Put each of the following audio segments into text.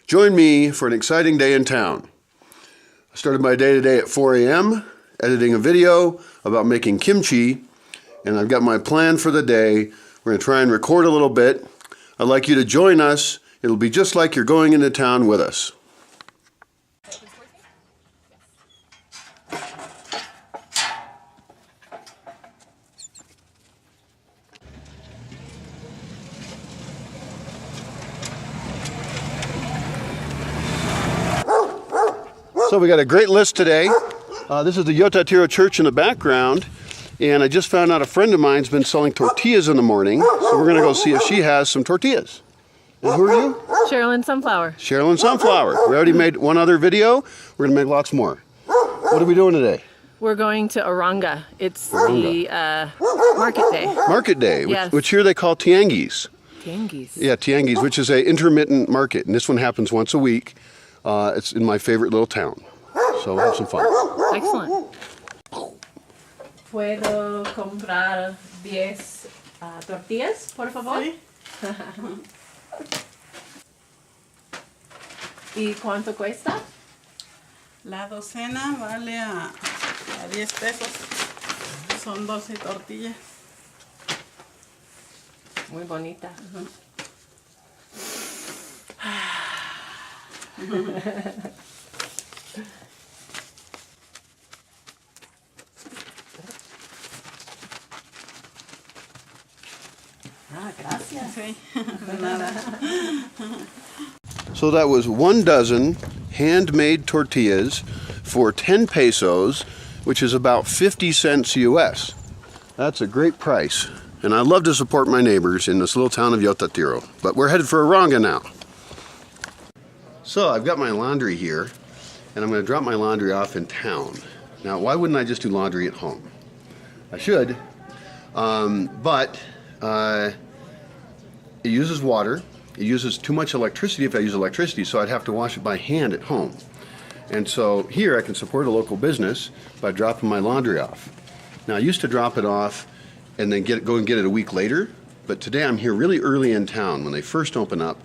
Join me for an exciting day in town. I started my day today at 4 a.m. editing a video about making kimchi, and I've got my plan for the day. We're going to try and record a little bit. I'd like you to join us. It'll be just like you're going into town with us. So we got a great list today. This is the Yotatiro Church in the background, and I just found out a friend of mine's been selling tortillas in the morning, so we're going to go see if she has some tortillas. And who are you? Sherilyn Sunflower. Sherilyn Sunflower. We already made one other video. We're going to make lots more. What are we doing today? We're going to Oranga. It's the market day. Market day, Yes. which here they call tianguis. Tianguis. Yeah, tianguis, which is an intermittent market, and this one happens once a week. It's in my favorite little town, so we'll have some fun. Excellent. ¿Puedo comprar 10 tortillas, por favor? Sí. ¿Y cuánto cuesta? La docena vale a 10 pesos. Son 12 tortillas. Muy bonita. Gracias. Sí, de nada. So that was 1 dozen handmade tortillas for 10 pesos, which is about 50 cents US. That's a great price. And I love to support my neighbors in this little town of Yotatiro. But we're headed for Oranga now. So I've got my laundry here, and I'm going to drop my laundry off in town. Now, why wouldn't I just do laundry at home? I should, but it uses water. It uses too much electricity if I use electricity, so I'd have to wash it by hand at home. And so here I can support a local business by dropping my laundry off. Now, I used to drop it off and then go and get it a week later, but today I'm here really early in town when they first open up,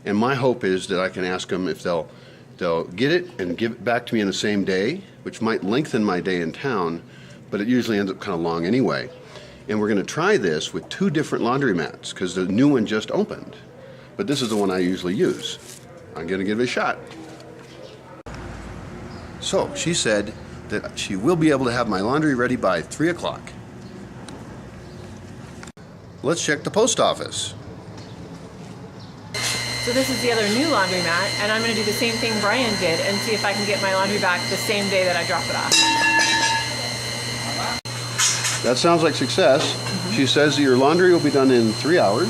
and my hope is that I can ask them if they'll get it and give it back to me in the same day, which might lengthen my day in town, but it usually ends up kind of long anyway. And we're going to try this with 2 different laundromats because the new one just opened. But this is the one I usually use. I'm going to give it a shot. So she said that she will be able to have my laundry ready by 3 o'clock. Let's check the post office. So this is the other new laundromat, and I'm going to do the same thing Brian did and see if I can get my laundry back the same day that I drop it off. That sounds like success. She says that your laundry will be done in 3 hours.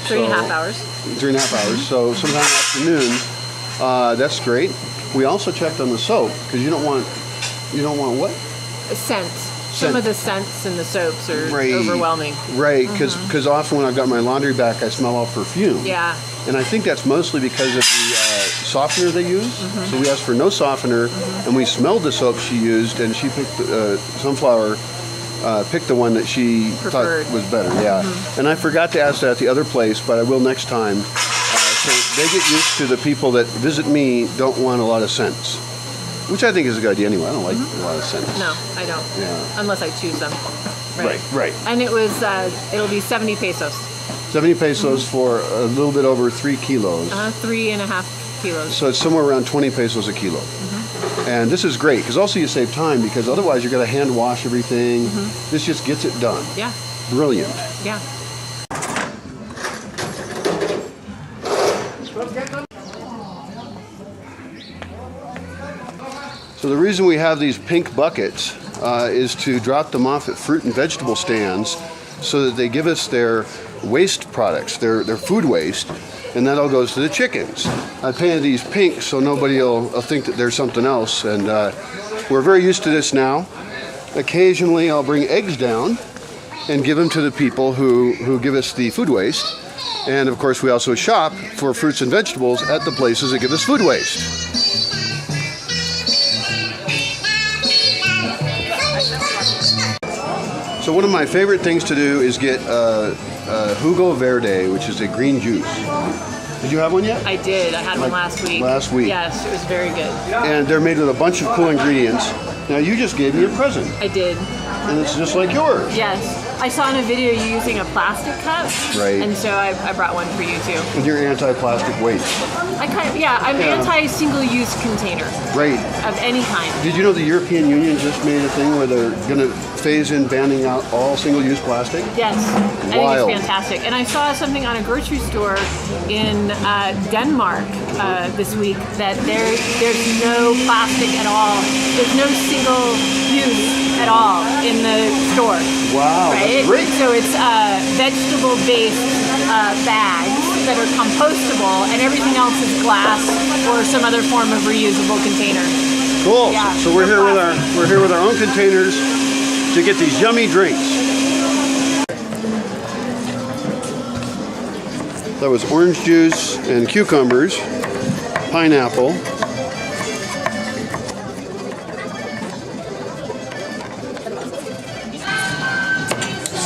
3.5 hours. 3.5 hours, so sometime afternoon. That's great. We also checked on the soap, because you don't want what? A scent. Some of the scents in the soaps are overwhelming. Right, because often when I've got my laundry back, I smell all perfume. Yeah. And I think that's mostly because of the softener they use. So we asked for no softener, and we smelled the soap she used, and she picked Sunflower. Picked the one that she preferred. Thought was better, yeah. And I forgot to ask that at the other place, but I will next time. So they get used to the people that visit me don't want a lot of scents, which I think is a good idea anyway. I don't like a lot of scents. No, I don't. Yeah. Unless I choose them. Right. And it was, it'll be 70 pesos. 70 pesos for a little bit over 3 kilos. 3.5 kilos. So it's somewhere around 20 pesos a kilo. And this is great because also you save time because otherwise you're going to hand wash everything. This just gets it done. Yeah. Brilliant. Yeah. So the reason we have these pink buckets is to drop them off at fruit and vegetable stands so that they give us their waste products, their food waste, and that all goes to the chickens. I painted these pink so nobody will think that there's something else, and we're very used to this now. Occasionally I'll bring eggs down and give them to the people who give us the food waste, and of course we also shop for fruits and vegetables at the places that give us food waste. So one of my favorite things to do is get jugo verde, which is a green juice. Did you have one yet? I did. I had one last week. Last week. Yes, it was very good. And they're made with a bunch of cool ingredients. Now you just gave me a present, I did. and it's just like yours. Yes. I saw in a video you using a plastic cup. Right. And so I brought one for you too. And you're anti-plastic waste. I'm anti-single-use container Right. of any kind. Did you know the European Union just made a thing where they're going to phase in banning out all single-use plastic? Yes, I Wild. think it's fantastic. And I saw something on a grocery store in Denmark this week that there's no plastic at all. There's no single use at all in the store. Wow, Right? that's great. So it's vegetable-based bags that are compostable, and everything else is glass or some other form of reusable container. Cool. Yeah, So we're no here with our own containers to get these yummy drinks. That was orange juice and cucumbers, pineapple,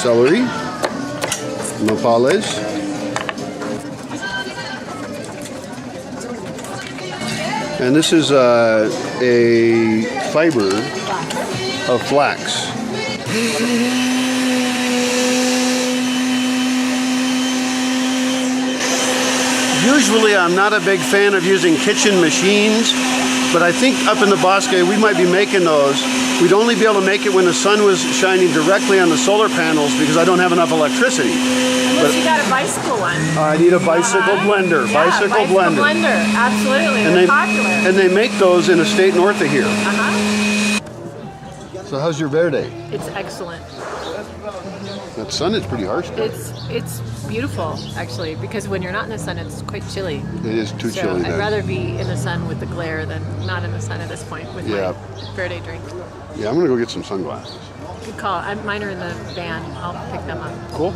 celery, nopales, and this is a fiber of flax. Usually I'm not a big fan of using kitchen machines, but I think up in the Bosque we might be making those. We'd only be able to make it when the sun was shining directly on the solar panels because I don't have enough electricity. Unless you got a bicycle one. I need a bicycle blender. Yeah, bicycle blender. Absolutely. And They're popular. and they make those in a state north of here. Uh-huh. So how's your verde? It's excellent. That sun is pretty harsh there. It's beautiful, actually, because when you're not in the sun, it's quite chilly. It is too So chilly I'd then. rather be in the sun with the glare than not in the sun at this point with Yeah. my Verde drink. Yeah, I'm gonna go get some sunglasses. Good call. Mine are in the van. I'll pick them up. Cool.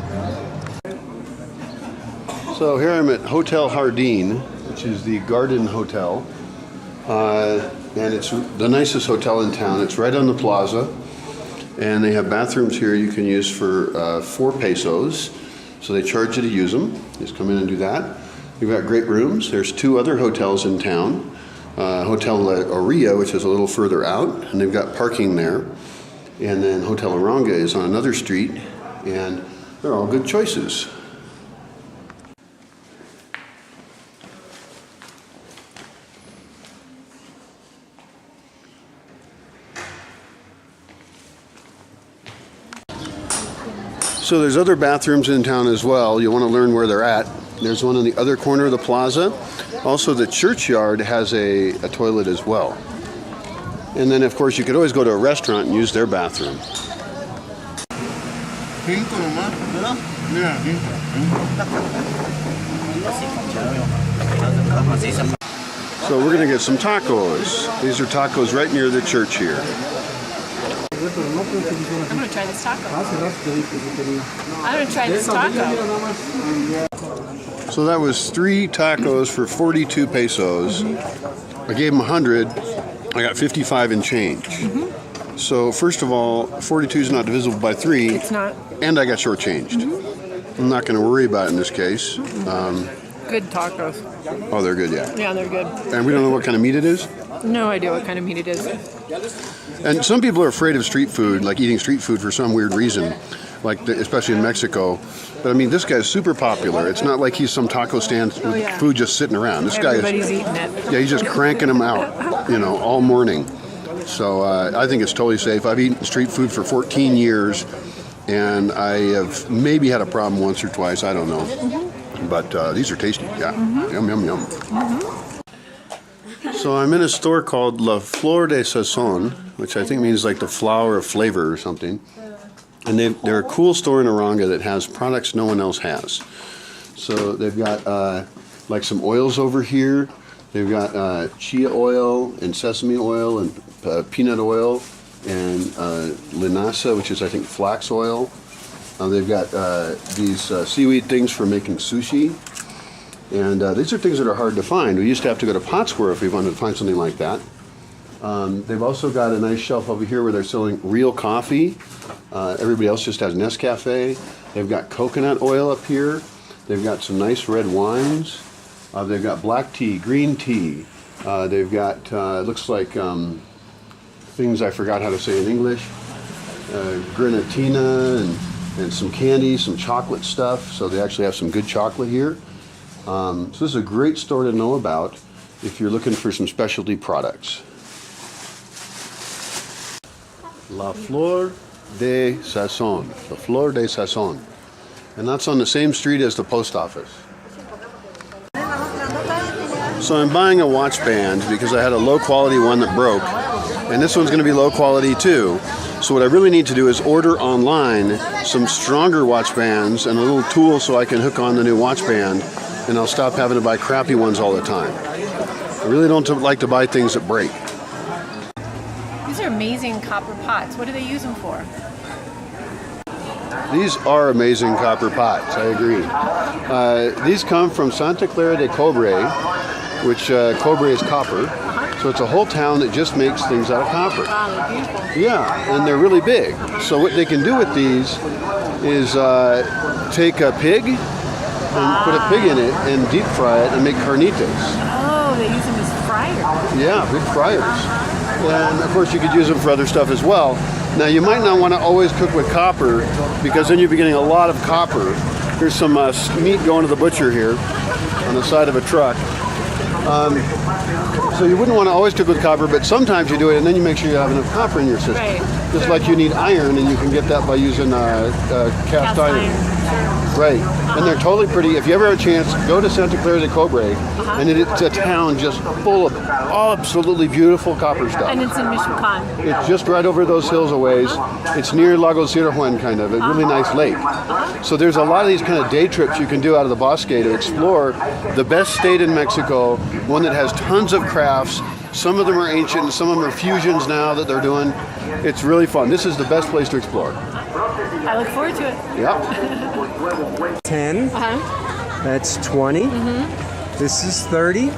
So here I'm at Hotel Jardin, which is the garden hotel. And it's the nicest hotel in town. It's right on the plaza. And they have bathrooms here you can use for 4 pesos. So they charge you to use them. Just come in and do that. You've got great rooms. There's 2 other hotels in town. Hotel La Orilla, which is a little further out, and they've got parking there. And then Hotel Aranga is on another street, and they're all good choices. So there's other bathrooms in town as well. You want to learn where they're at. There's one in the other corner of the plaza. Also, the churchyard has a toilet as well. And then, of course, you could always go to a restaurant and use their bathroom. So we're going to get some tacos. These are tacos right near the church here. I'm going to try this taco. I'm going to try this taco. So that was 3 tacos for 42 pesos. I gave them 100. I got 55 and change. So first of all, 42 is not divisible by 3. It's not. And I got shortchanged. I'm not going to worry about it in this case. Good tacos. Oh, they're good, yeah. Yeah, they're good. And we don't know what kind of meat it is. No idea what kind of meat it is. And some people are afraid of street food, like eating street food for some weird reason, especially in Mexico. But I mean, this guy's super popular. It's not like he's some taco stand with food just sitting around. This guy Everybody's eating it. Yeah, he's just cranking them out, all morning. So I think it's totally safe. I've eaten street food for 14 years, and I have maybe had a problem once or twice. I don't know. But these are tasty. Yeah. Yum, yum, yum. So I'm in a store called La Flor de Sazon, which I think means like the flower of flavor or something. And they're a cool store in Aranga that has products no one else has. So they've got like some oils over here. They've got chia oil and sesame oil and peanut oil and linaza, which is I think flax oil. They've got these seaweed things for making sushi. And these are things that are hard to find. We used to have to go to Potsquare if we wanted to find something like that. They've also got a nice shelf over here where they're selling real coffee. Everybody else just has Nescafe. They've got coconut oil up here. They've got some nice red wines. They've got black tea, green tea. They've got, it looks like things I forgot how to say in English. Granatina and some candy, some chocolate stuff. So they actually have some good chocolate here. So this is a great store to know about if you're looking for some specialty products. La Flor de Sazon, the Flor de Sazon. And that's on the same street as the post office. So I'm buying a watch band because I had a low quality one that broke. And this one's going to be low quality too. So what I really need to do is order online some stronger watch bands and a little tool so I can hook on the new watch band, and I'll stop having to buy crappy ones all the time. I really don't like to buy things that break. These are amazing copper pots. What do they use them for? These are amazing copper pots, I agree. These come from Santa Clara de Cobre, which Cobre is copper. So it's a whole town that just makes things out of copper. Wow, they're beautiful. Yeah, and they're really big. So what they can do with these is take a pig and put a pig in it and deep fry it and make carnitas. Oh, they use them as fryers. Yeah, big fryers. And of course you could use them for other stuff as well. Now you might not want to always cook with copper because then you'll be getting a lot of copper. Here's some meat going to the butcher here on the side of a truck. So you wouldn't want to always cook with copper, but sometimes you do it and then you make sure you have enough copper in your system. Right. Just like you need iron, and you can get that by using cast iron. Right, and they're totally pretty. If you ever have a chance, go to Santa Clara de Cobre, and it's a town just full of absolutely beautiful copper stuff. And it's in Michoacan. It's just right over those hills a ways. It's near Lago Sirjuan, kind of, a really nice lake. So there's a lot of these kind of day trips you can do out of the Bosque to explore the best state in Mexico, one that has tons of crafts. Some of them are ancient, and some of them are fusions now that they're doing. It's really fun. This is the best place to explore. I look forward to it. Yeah. 10. That's 20. This is 30.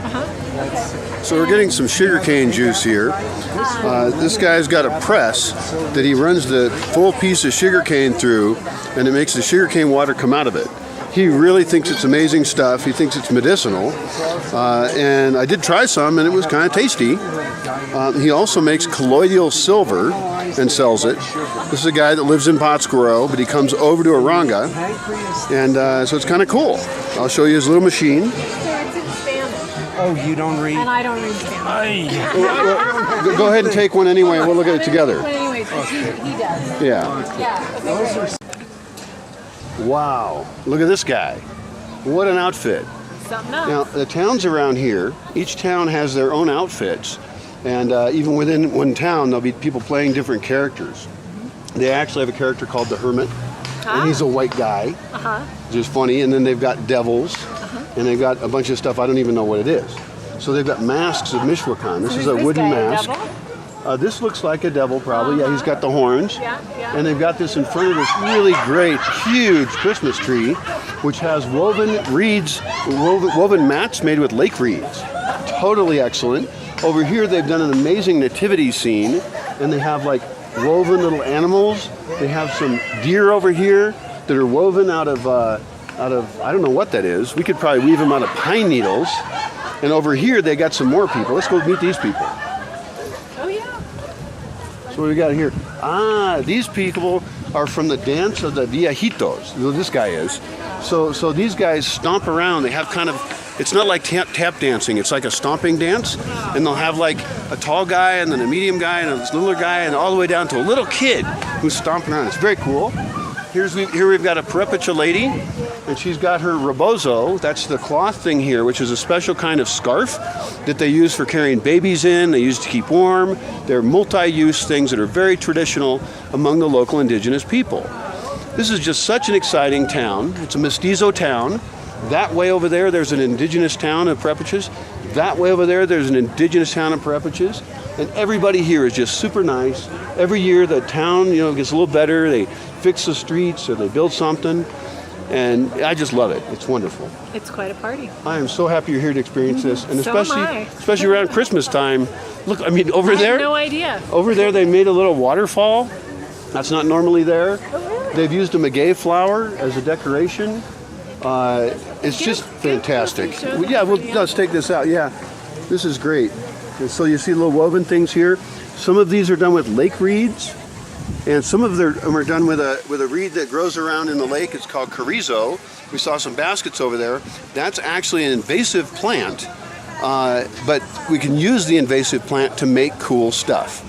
So we're getting some sugarcane juice here. This guy's got a press that he runs the full piece of sugarcane through, and it makes the sugarcane water come out of it. He really thinks it's amazing stuff. He thinks it's medicinal. And I did try some, and it was kind of tasty. He also makes colloidal silver and sells it. This is a guy that lives in Pátzcuaro, but he comes over to Aranga. And so it's kind of cool. I'll show you his little machine. It's in Spanish. Oh, you don't read? And I don't read Spanish. Go ahead and take one anyway, and we'll look at it together. But anyways, he does. Yeah. Yeah. Okay. Wow. Look at this guy. What an outfit. Something else. Now, the towns around here, each town has their own outfits. And even within one town, there'll be people playing different characters. They actually have a character called the Hermit, and he's a white guy, which is funny. And then they've got devils, and they've got a bunch of stuff I don't even know what it is. So they've got masks of Michoacan. This is a wooden mask. This looks like a devil, probably. Yeah, he's got the horns. Yeah. And they've got this in front of this really great, huge Christmas tree, which has woven reeds, woven mats made with lake reeds. Totally excellent. Over here, they've done an amazing nativity scene, and they have like woven little animals. They have some deer over here that are woven out of I don't know what that is. We could probably weave them out of pine needles. And over here, they got some more people. Let's go meet these people. Oh yeah. So what we got here? These people are from the dance of the viejitos. This guy is. So these guys stomp around. They have kind of. It's not like tap dancing. It's like a stomping dance, and they'll have like a tall guy, and then a medium guy, and a littler guy, and all the way down to a little kid who's stomping around. It's very cool. Here we've got a Purépecha lady, and she's got her rebozo. That's the cloth thing here, which is a special kind of scarf that they use for carrying babies in. They use to keep warm. They're multi-use things that are very traditional among the local indigenous people. This is just such an exciting town. It's a mestizo town. That way over there, there's an indigenous town of Purépechas. That way over there, there's an indigenous town of Purépechas. And everybody here is just super nice. Every year, the town, gets a little better. They fix the streets or they build something. And I just love it. It's wonderful. It's quite a party. I am so happy you're here to experience this. And So am I. especially around Christmas time. Look, over there. I had no idea. Over there, they made a little waterfall. That's not normally there. Oh, really? They've used a maguey flower as a decoration. It's just give fantastic. us a show. Yeah, let's take this out. Yeah, this is great. And so you see little woven things here. Some of these are done with lake reeds, and some of them are done with a reed that grows around in the lake. It's called chorizo. We saw some baskets over there. That's actually an invasive plant, but we can use the invasive plant to make cool stuff.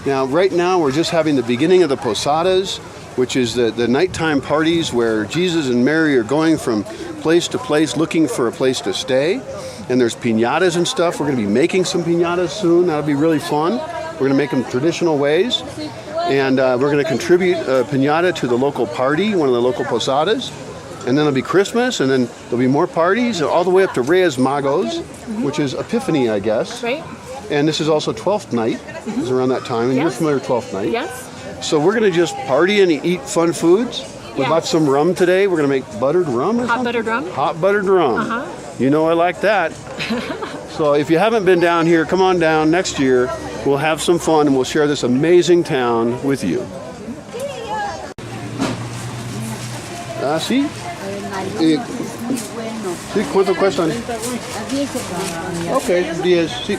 Now, right now, we're just having the beginning of the posadas, which is the nighttime parties where Jesus and Mary are going from place to place looking for a place to stay. And there's piñatas and stuff. We're going to be making some piñatas soon. That'll be really fun. We're going to make them traditional ways. And we're going to contribute a piñata to the local party, one of the local posadas. And then it'll be Christmas, and then there'll be more parties, all the way up to Reyes Magos, which is Epiphany, I guess. Right. And this is also 12th night. It's around that time. And you're familiar with 12th night. Yes. So we're going to just party and eat fun foods. We bought some rum today. We're going to make buttered rum or Hot something? buttered rum. Hot buttered rum. Uh-huh. You know I like that. So if you haven't been down here, come on down next year. We'll have some fun and we'll share this amazing town with you. ¿Sí? Sí, ¿cuánto cuestan? Ok, 10, sí.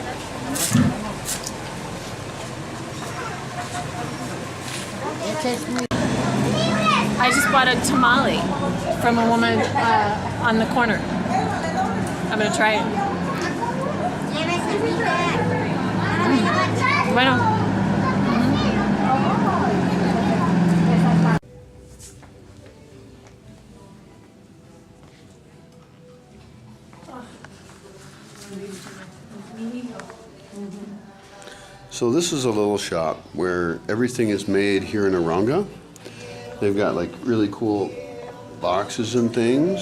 I just bought a tamale from a woman on the corner. I'm gonna try it. Bueno. So this is a little shop where everything is made here in Aranga. They've got like really cool boxes and things.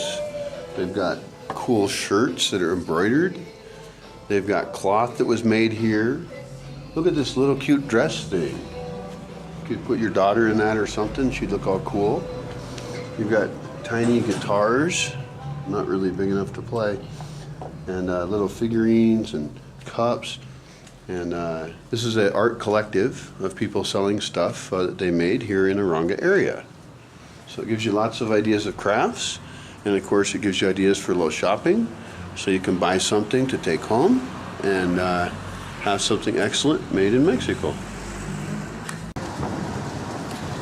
They've got cool shirts that are embroidered. They've got cloth that was made here. Look at this little cute dress thing. You could put your daughter in that or something. She'd look all cool. You've got tiny guitars, not really big enough to play, and little figurines and cups. And this is an art collective of people selling stuff that they made here in Aranga area. So it gives you lots of ideas of crafts, and of course it gives you ideas for low shopping, so you can buy something to take home and have something excellent made in Mexico.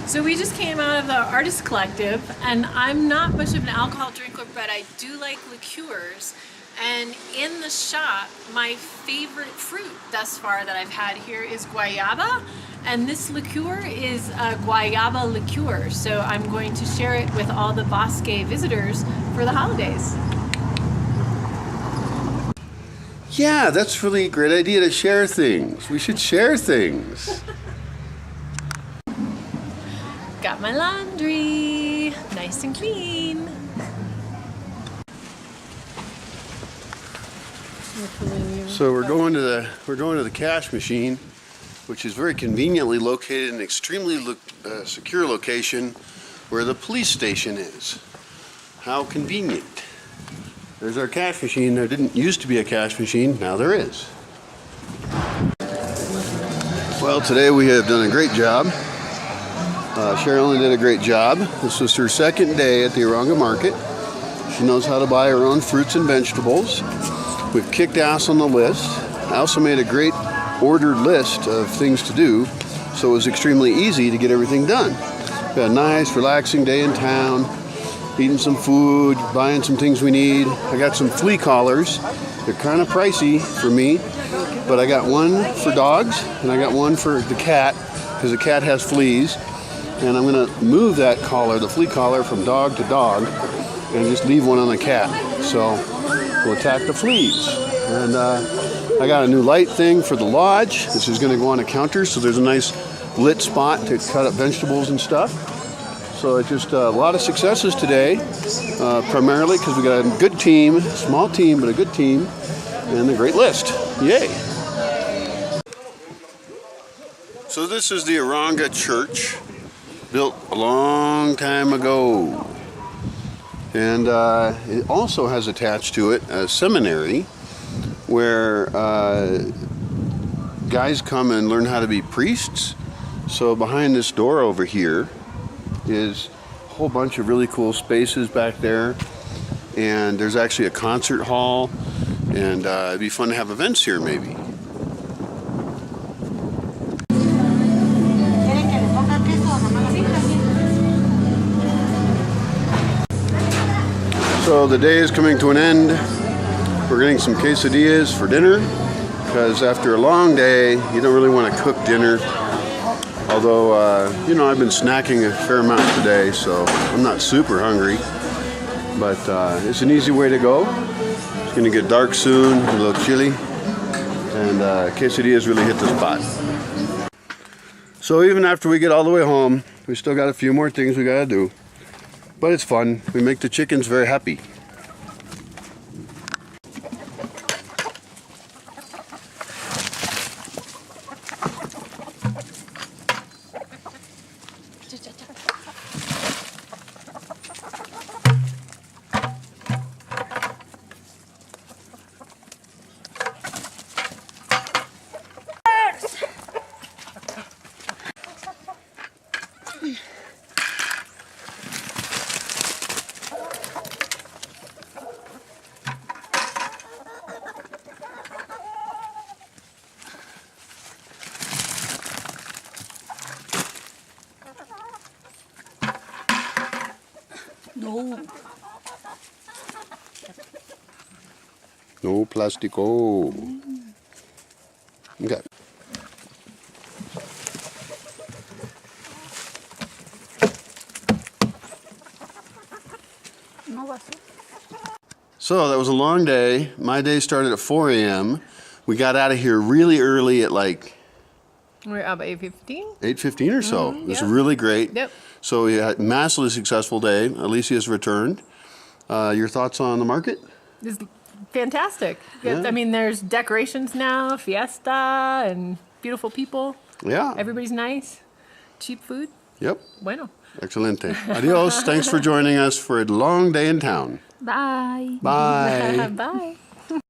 So we just came out of the artist collective, and I'm not much of an alcohol drinker, but I do like liqueurs. And in the shop, my favorite fruit thus far that I've had here is guayaba, and this liqueur is a guayaba liqueur. So I'm going to share it with all the Bosque visitors for the holidays. Yeah, that's really a great idea to share things. We should share things. Got my laundry, nice and clean. So we're going to the cash machine, which is very conveniently located in an extremely secure location where the police station is. How convenient. There's our cash machine. There didn't used to be a cash machine, now there is. Well, today we have done a great job. Sherilyn did a great job. This was her second day at the Aranga market. She knows how to buy her own fruits and vegetables. We've kicked ass on the list. I also made a great ordered list of things to do, so it was extremely easy to get everything done. We had a nice, relaxing day in town, eating some food, buying some things we need. I got some flea collars. They're kind of pricey for me, but I got one for dogs, and I got one for the cat, because the cat has fleas. And I'm going to move that collar, the flea collar, from dog to dog, and just leave one on the cat. So we'll attack the fleas. And I got a new light thing for the lodge. This is going to go on a counter, so there's a nice lit spot to cut up vegetables and stuff. So it's just a lot of successes today, primarily because we got a good team, small team, but a good team, and a great list. Yay! So this is the Aranga Church, built a long time ago. And it also has attached to it a seminary where guys come and learn how to be priests. So behind this door over here is a whole bunch of really cool spaces back there. and there's actually a concert hall, and it'd be fun to have events here maybe. So the day is coming to an end. We're getting some quesadillas for dinner because after a long day, you don't really want to cook dinner. Although, you know, I've been snacking a fair amount today, so I'm not super hungry. But it's an easy way to go. It's going to get dark soon, a little chilly, and quesadillas really hit the spot. So even after we get all the way home, we still got a few more things we got to do. But it's fun. We make the chickens very happy. No. No plástico. Okay. So that was a long day. My day started at 4 a.m. We got out of here really early at like We're up at 8:15. 8:15 or so. It was yeah. really great. Yep. So we had a massively successful day. Alicia's returned. Your thoughts on the market? It's fantastic. Yeah. I mean, there's decorations now, fiesta, and beautiful people. Yeah. Everybody's nice. Cheap food. Yep. Bueno. Excelente. Adios. Thanks for joining us for a long day in town. Bye. Bye. Bye.